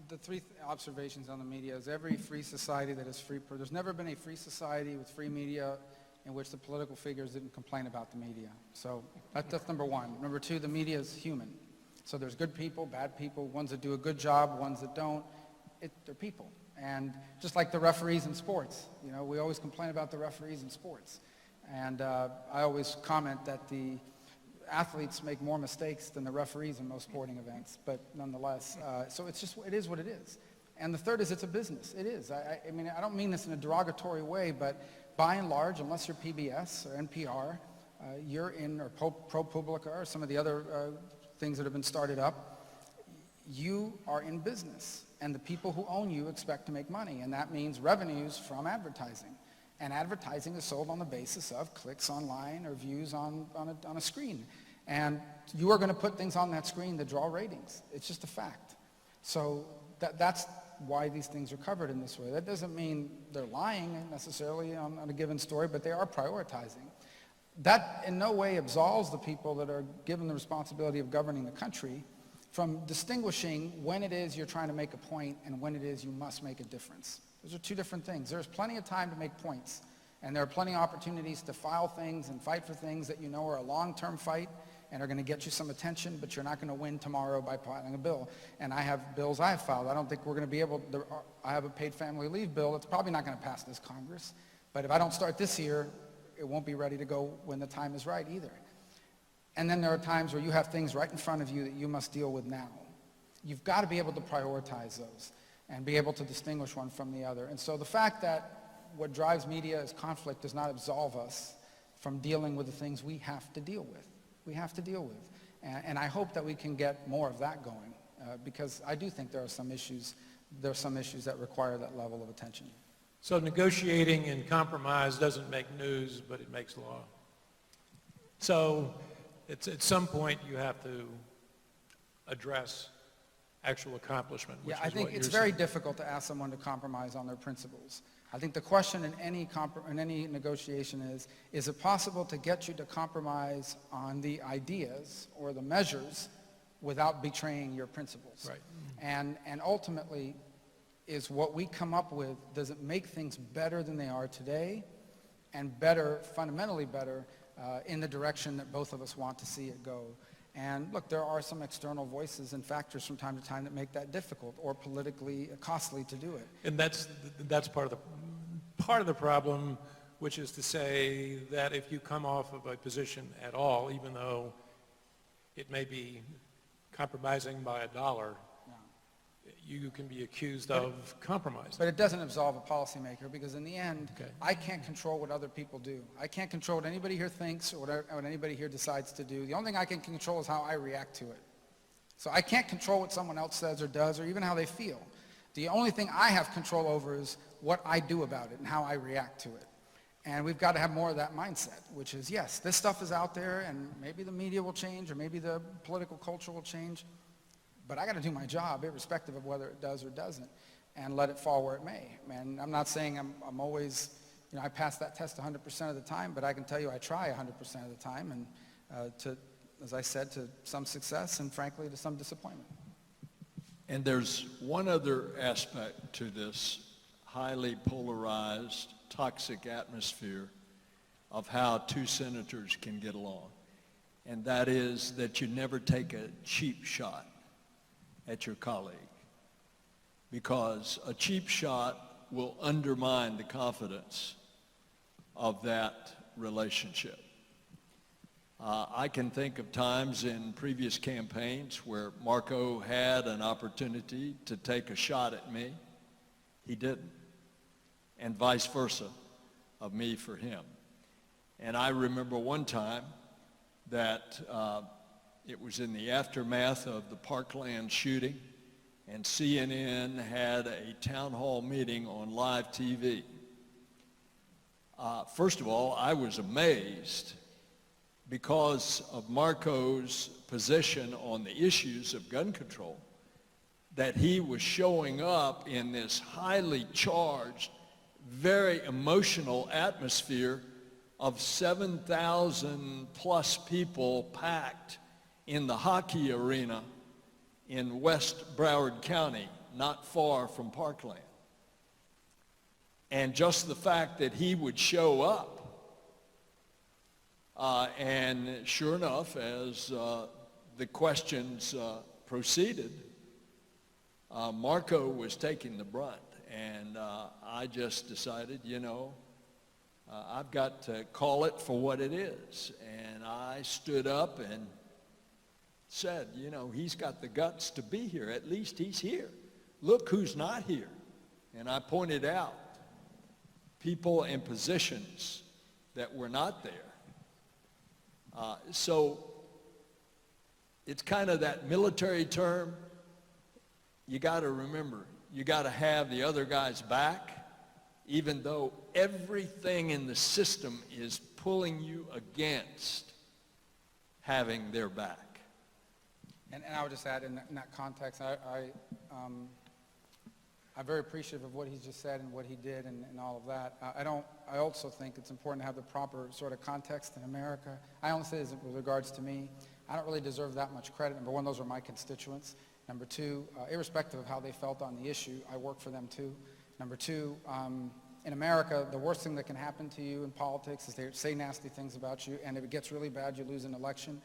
the three observations on the media is every free society that is free, there's never been a free society with free media in which the political figures didn't complain about the media. So that's number one. Number two, the media is human. So there's good people, bad people, ones that do a good job, ones that don't. They're people. And just like the referees in sports, you know, we always complain about the referees in sports. And I always comment that the athletes make more mistakes than the referees in most sporting events, but nonetheless, so it is what it is. And the third is it's a business. It is. I mean, I don't mean this in a derogatory way, but by and large, unless you're PBS or NPR, you're in, or ProPublica or some of the other things that have been started up, you are in business. And the people who own you expect to make money, and that means revenues from advertising. And advertising is sold on the basis of clicks online or views on a screen. And you are going to put things on that screen that draw ratings. It's just a fact. So that's why these things are covered in this way. That doesn't mean they're lying necessarily on a given story, but they are prioritizing. That in no way absolves the people that are given the responsibility of governing the country from distinguishing when it is you're trying to make a point and when it is you must make a difference. Those are two different things. There's plenty of time to make points, and there are plenty of opportunities to file things and fight for things that you know are a long-term fight and are going to get you some attention, but you're not going to win tomorrow by filing a bill. And I have bills I have filed. I don't think we're going to be able to, I have a paid family leave bill. It's probably not going to pass this Congress, but if I don't start this year, it won't be ready to go when the time is right either. And then there are times where you have things right in front of you that you must deal with now. You've got to be able to prioritize those and be able to distinguish one from the other. And so the fact that what drives media is conflict does not absolve us from dealing with the things we have to deal with. We have to deal with. And I hope that we can get more of that going because I do think there are some issues that require that level of attention. So negotiating and compromise doesn't make news, but it makes law. So it's at some point you have to address actual accomplishment, which Yeah, I think it's very difficult to ask someone to compromise on their principles. I think the question in any negotiation is it possible to get you to compromise on the ideas or the measures without betraying your principles? Right. And ultimately, is what we come up with, does it make things better than they are today and better, fundamentally better, in the direction that both of us want to see it go? And look, there are some external voices and factors from time to time that make that difficult or politically costly to do it. And that's part of the problem, which is to say that if you come off of a position at all, even though it may be compromising by $1, you can be accused of compromise. But it doesn't absolve a policymaker because in the end, Okay. I can't control what other people do. I can't control what anybody here thinks or what anybody here decides to do. The only thing I can control is how I react to it. So I can't control what someone else says or does or even how they feel. The only thing I have control over is what I do about it and how I react to it. And we've got to have more of that mindset, which is, yes, this stuff is out there, and maybe the media will change, or maybe the political culture will change, but I got to do my job, irrespective of whether it does or doesn't, and let it fall where it may. And I'm not saying I'm always, I pass that test 100% of the time, but I can tell you I try 100% of the time, and as I said, to some success, and frankly, to some disappointment. And there's one other aspect to this highly polarized, toxic atmosphere of how two senators can get along. And that is that you never take a cheap shot at your colleague, because a cheap shot will undermine the confidence of that relationship. I can think of times in previous campaigns where Marco had an opportunity to take a shot at me. He didn't. And vice versa, of me for him. And I remember one time that it was in the aftermath of the Parkland shooting, and CNN had a town hall meeting on live TV. First of all, I was amazed because of Marco's position on the issues of gun control, that he was showing up in this highly charged, very emotional atmosphere of 7,000 plus people packed in the hockey arena in West Broward County, not far from Parkland. And just the fact that he would show up, and sure enough, as the questions proceeded, Marco was taking the brunt. And I just decided, I've got to call it for what it is. And I stood up and said, he's got the guts to be here. At least he's here. Look who's not here. And I pointed out people in positions that were not there. So it's kind of that military term. You got to remember, you got to have the other guy's back, even though everything in the system is pulling you against having their back. And I would just add in that context, I'm very appreciative of what he just said and what he did and all of that. I also think it's important to have the proper sort of context in America. I only say this with regards to me. I don't really deserve that much credit. Number one, those are my constituents. Number two, irrespective of how they felt on the issue, I work for them too. Number two, in America, the worst thing that can happen to you in politics is they say nasty things about you, and if it gets really bad, you lose an election.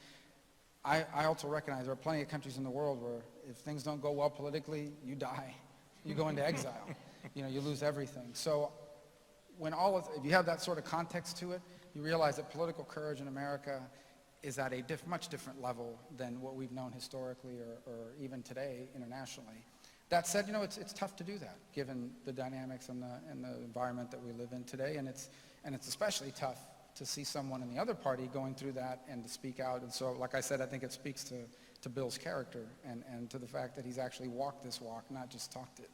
I also recognize there are plenty of countries in the world where if things don't go well politically, you die. You go into exile. You lose everything. So if you have that sort of context to it, you realize that political courage in America is at a much different level than what we've known historically or even today internationally. That said, it's tough to do that given the dynamics and the environment that we live in today, and it's especially tough to see someone in the other party going through that and to speak out. And so, like I said, I think it speaks to Bill's character and to the fact that he's actually walked this walk, not just talked it.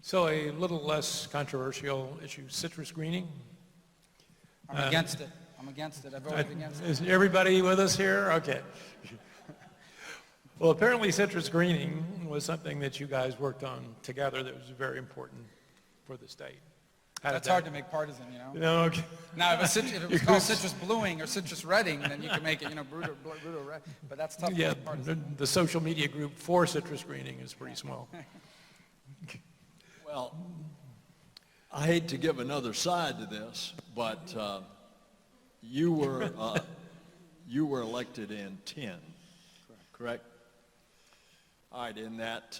So a little less controversial issue, citrus greening. I'm against it. I'm against it. I voted against it. Is everybody with us here? Okay. Well, apparently citrus greening was something that you guys worked on together that was very important for the state. That's hard to make partisan, No, okay. Now, if it was called citrus bluing or citrus redding, then you can make it, brutal red. But that's tough to make partisan. The social media group for citrus greening is pretty small. Well, I hate to give another side to this, but you were elected in 10, correct? All right, in that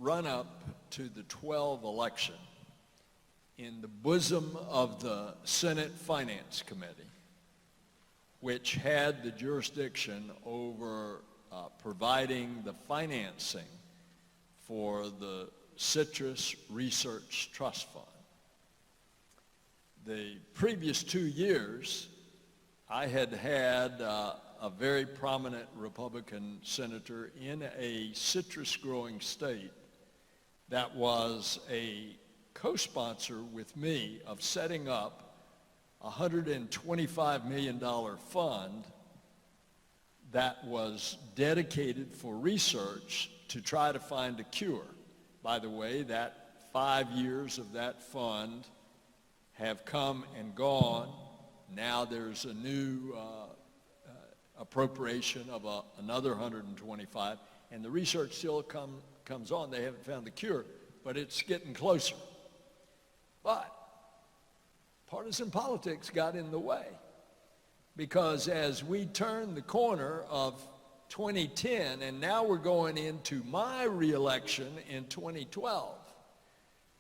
run-up to the 12 election, in the bosom of the Senate Finance Committee, which had the jurisdiction over providing the financing for the Citrus Research Trust Fund. The previous 2 years, I had a very prominent Republican senator in a citrus-growing state that was a co-sponsor with me of setting up a $125 million fund that was dedicated for research to try to find a cure. By the way, that 5 years of that fund have come and gone. Now there's a new appropriation of another 125, and the research still comes on. They haven't found the cure, but it's getting closer. But partisan politics got in the way, because as we turn the corner of 2010, and now we're going into my reelection in 2012,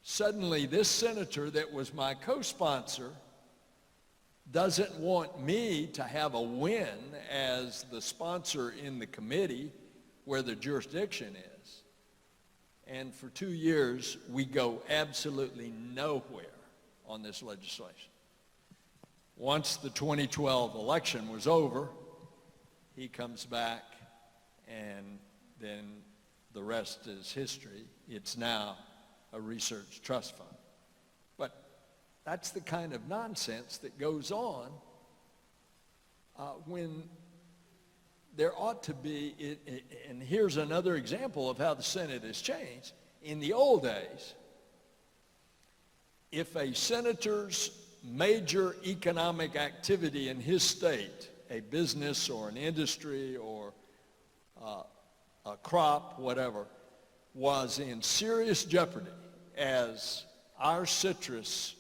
suddenly this senator that was my co-sponsor doesn't want me to have a win as the sponsor in the committee where the jurisdiction is. And for 2 years, we go absolutely nowhere on this legislation. Once the 2012 election was over, he comes back, and then the rest is history. It's now a research trust fund. But that's the kind of nonsense that goes on when there ought to be, and here's another example of how the Senate has changed. In the old days, if a senator's major economic activity in his state, a business or an industry or a crop, whatever, was in serious jeopardy, as our citrus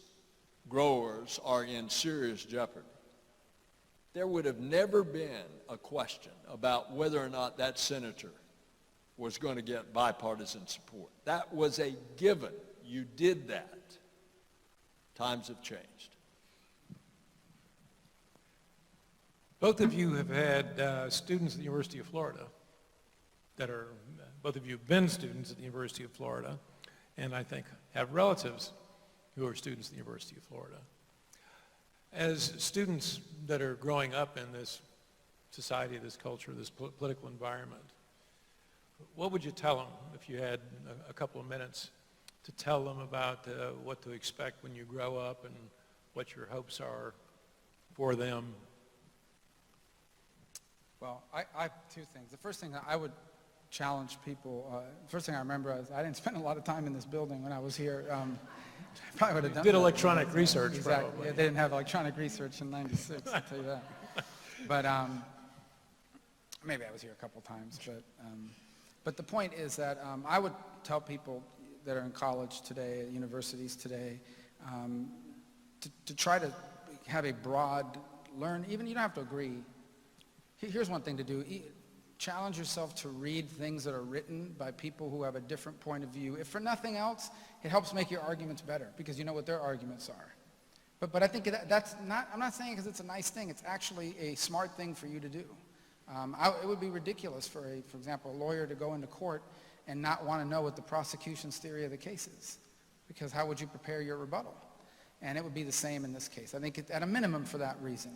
growers are in serious jeopardy, there would have never been a question about whether or not that senator was going to get bipartisan support. That was a given. You did that. Times have changed. Both of you have had students at the University of Florida both of you have been students at the University of Florida, and I think have relatives who are students at the University of Florida. As students that are growing up in this society, this culture, this political environment, what would you tell them if you had a couple of minutes to tell them about what to expect when you grow up and what your hopes are for them? Well, I have two things. The first thing I would challenge people, first thing I remember is I didn't spend a lot of time in this building when I was here. Probably would have done did that. electronic research, exactly. probably. Yeah, they didn't have electronic research in '96, I'll tell you that. But maybe I was here a couple times. But the point is that I would tell people that are in college today, at universities today, to try to have a broad even you don't have to agree. Here's one thing to do. Challenge yourself to read things that are written by people who have a different point of view. If for nothing else, it helps make your arguments better because you know what their arguments are. But I think that's not, I'm not saying because it's a nice thing, it's actually a smart thing for you to do. It would be ridiculous for example, a lawyer to go into court and not want to know what the prosecution's theory of the case is, because how would you prepare your rebuttal? And it would be the same in this case. I think at a minimum for that reason.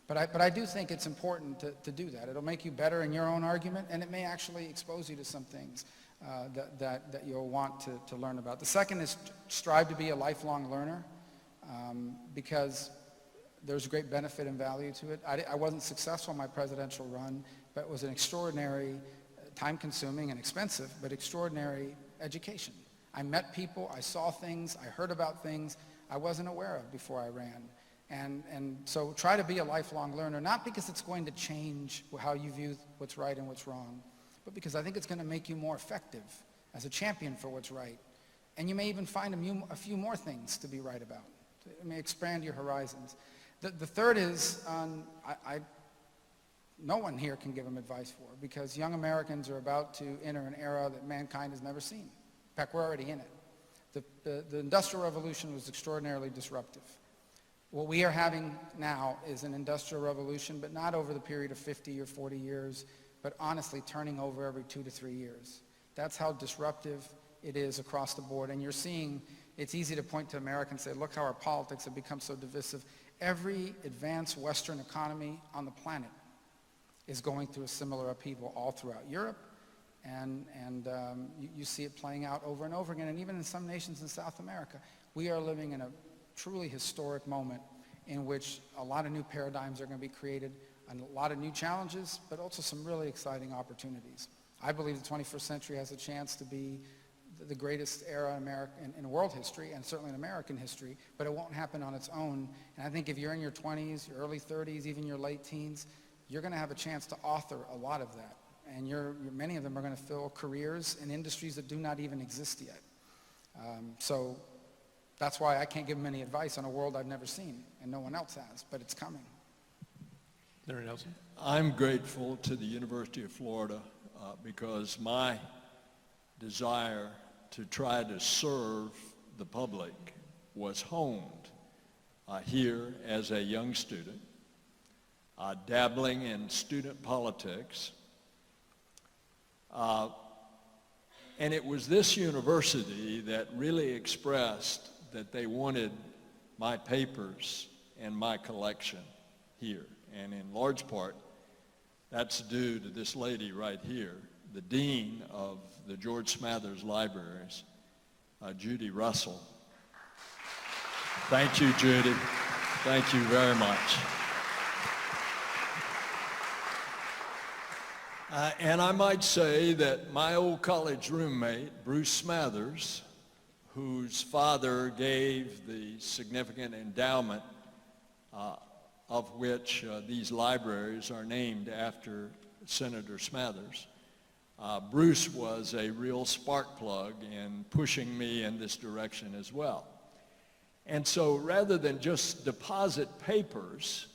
But I do think it's important to do that. It'll make you better in your own argument, and it may actually expose you to some things that you'll want to learn about. The second is strive to be a lifelong learner, because there's great benefit and value to it. I wasn't successful in my presidential run, but it was an extraordinary, time-consuming and expensive, but extraordinary education. I met people, I saw things, I heard about things I wasn't aware of before I ran. And so try to be a lifelong learner, not because it's going to change how you view what's right and what's wrong, but because I think it's going to make you more effective as a champion for what's right. And you may even find a few more things to be right about. It may expand your horizons. The third is, no one here can give them advice for, because young Americans are about to enter an era that mankind has never seen. In fact, we're already in it. The Industrial Revolution was extraordinarily disruptive. What we are having now is an industrial revolution, but not over the period of 50 or 40 years, but honestly turning over every 2 to 3 years. That's how disruptive it is across the board. And you're seeing, it's easy to point to America and say, look how our politics have become so divisive. Every advanced Western economy on the planet is going through a similar upheaval all throughout Europe, and you see it playing out over and over again, and even in some nations in South America. We are living in a truly historic moment in which a lot of new paradigms are going to be created, and a lot of new challenges, but also some really exciting opportunities. I believe the 21st century has a chance to be the greatest era in world history, and certainly in American history, but it won't happen on its own. And I think if you're in your 20s, your early 30s, even your late teens, you're going to have a chance to author a lot of that. And many of them are going to fill careers in industries that do not even exist yet. So that's why I can't give them any advice on a world I've never seen, and no one else has, but it's coming. Senator Nelson? I'm grateful to the University of Florida because my desire to try to serve the public was honed here as a young student, dabbling in student politics. And it was this university that really expressed that they wanted my papers and my collection here. And in large part, that's due to this lady right here, the dean of the George Smathers Libraries, Judy Russell. Thank you, Judy. Thank you very much. And I might say that my old college roommate, Bruce Smathers, whose father gave the significant endowment of which these libraries are named after Senator Smathers, Bruce was a real spark plug in pushing me in this direction as well. And so rather than just deposit papers,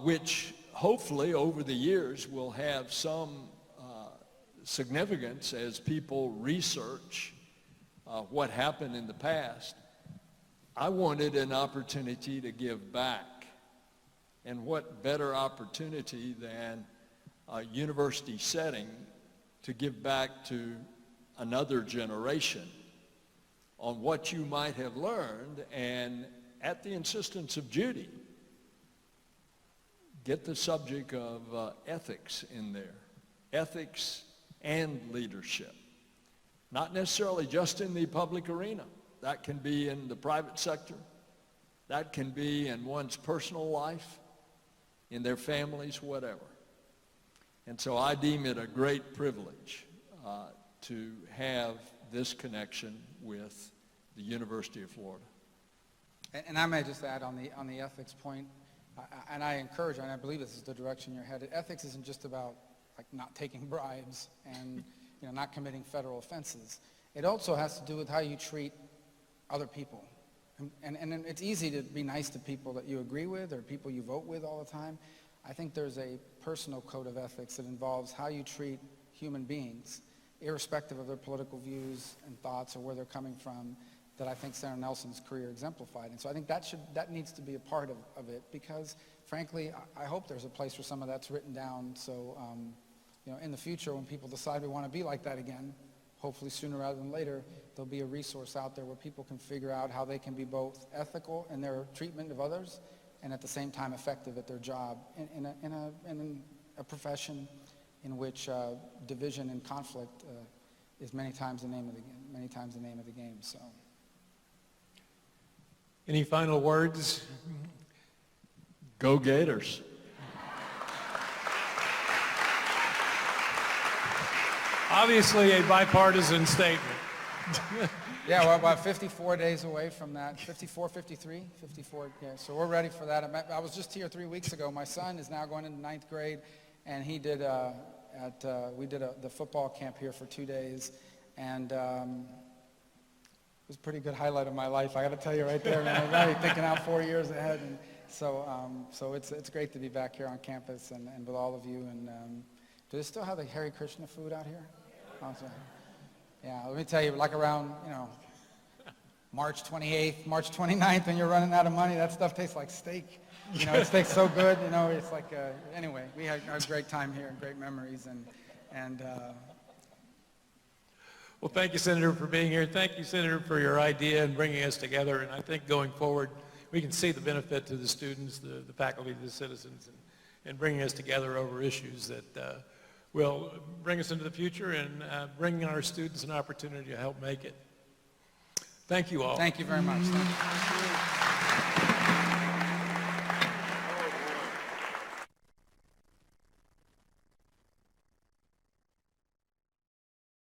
which hopefully over the years will have some significance as people research what happened in the past, I wanted an opportunity to give back. And what better opportunity than a university setting to give back to another generation on what you might have learned, and at the insistence of Judy, get the subject of ethics in there, ethics and leadership. Not necessarily just in the public arena. That can be in the private sector. That can be in one's personal life, in their families, whatever. And so I deem it a great privilege to have this connection with the University of Florida. And I may just add on the ethics point, and I encourage, and I believe this is the direction you're headed. Ethics isn't just about like not taking bribes and not committing federal offenses. It also has to do with how you treat other people. And it's easy to be nice to people that you agree with or people you vote with all the time. I think there's a personal code of ethics that involves how you treat human beings, irrespective of their political views and thoughts or where they're coming from, that I think Senator Nelson's career exemplified. And so I think that needs to be a part of it, because frankly, I hope there's a place where some of that's written down. So in the future, when people decide we want to be like that again, hopefully sooner rather than later, there'll be a resource out there where people can figure out how they can be both ethical in their treatment of others and at the same time effective at their job in a profession in which division and conflict is many times the name of the game. So, any final words? Go Gators. Obviously a bipartisan statement. Yeah, we're about 54 days away from that. 54, yeah. So we're ready for that. I was just here 3 weeks ago. My son is now going into 9th grade, and he did we did the football camp here for 2 days, and it was a pretty good highlight of my life. I got to tell you right there, man. I'm really thinking out 4 years ahead, and so it's great to be back here on campus and with all of you. And do they still have the Hare Krishna food out here? Oh, sorry. Yeah, let me tell you, like around, March 28th, March 29th, when you're running out of money, that stuff tastes like steak. It tastes so good, it's like, anyway, we had a great time here and great memories. Well, thank you, Senator, for being here. Thank you, Senator, for your idea and bringing us together. And I think going forward, we can see the benefit to the students, the faculty, the citizens. in bringing us together over issues that will bring us into the future and bring our students an opportunity to help make it. Thank you all. Thank you very much. Thank you.